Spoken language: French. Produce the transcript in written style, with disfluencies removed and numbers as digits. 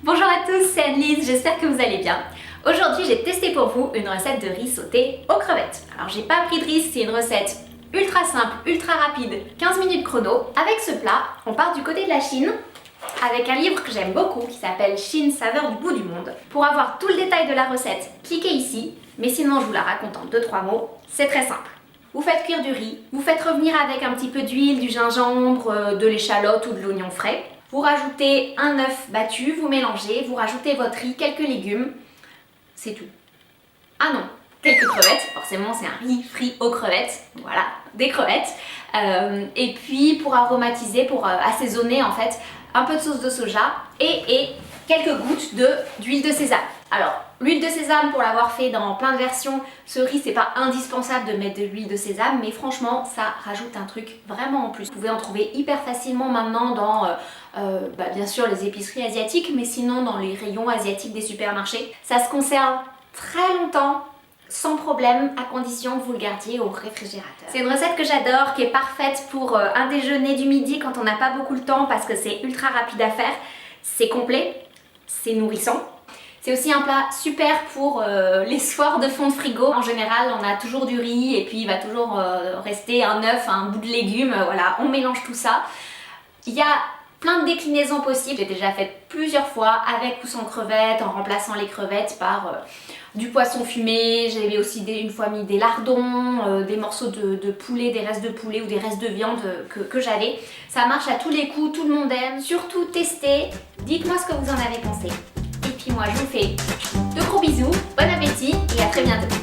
Bonjour à tous, c'est Anne-Lise, j'espère que vous allez bien. Aujourd'hui, j'ai testé pour vous une recette de riz sauté aux crevettes. Alors, j'ai pas pris de risque, c'est une recette ultra simple, ultra rapide, 15 minutes chrono. Avec ce plat, on part du côté de la Chine, avec un livre que j'aime beaucoup qui s'appelle Chine, saveur du bout du monde. Pour avoir tout le détail de la recette, cliquez ici, mais sinon je vous la raconte en 2-3 mots, c'est très simple. Vous faites cuire du riz, vous faites revenir avec un petit peu d'huile, du gingembre, de l'échalote ou de l'oignon frais. Vous rajoutez un œuf battu, vous mélangez, vous rajoutez votre riz, quelques légumes, c'est tout. Ah non, quelques crevettes, forcément c'est un riz frit aux crevettes, voilà, des crevettes. Et puis pour aromatiser, pour assaisonner en fait, un peu de sauce de soja et quelques gouttes d'huile de sésame. Alors, l'huile de sésame, pour l'avoir fait dans plein de versions, ce riz, c'est pas indispensable de mettre de l'huile de sésame, mais franchement, ça rajoute un truc vraiment en plus. Vous pouvez en trouver hyper facilement maintenant dans, bien sûr, les épiceries asiatiques, mais sinon dans les rayons asiatiques des supermarchés. Ça se conserve très longtemps, sans problème, à condition que vous le gardiez au réfrigérateur. C'est une recette que j'adore, qui est parfaite pour un déjeuner du midi quand on n'a pas beaucoup le temps, parce que c'est ultra rapide à faire, c'est complet, c'est nourrissant. C'est aussi un plat super pour les soirs de fond de frigo. En général, on a toujours du riz et puis il va toujours rester un œuf, un bout de légumes. Voilà, on mélange tout ça. Il y a plein de déclinaisons possibles. J'ai déjà fait plusieurs fois avec ou sans crevettes, en remplaçant les crevettes par du poisson fumé. J'avais aussi une fois mis des lardons, des morceaux de poulet, des restes de poulet ou des restes de viande que j'avais. Ça marche à tous les coups, tout le monde aime. Surtout testez. Dites-moi ce que vous en avez pensé. Et puis moi je vous fais de gros bisous, bon appétit et à très bientôt.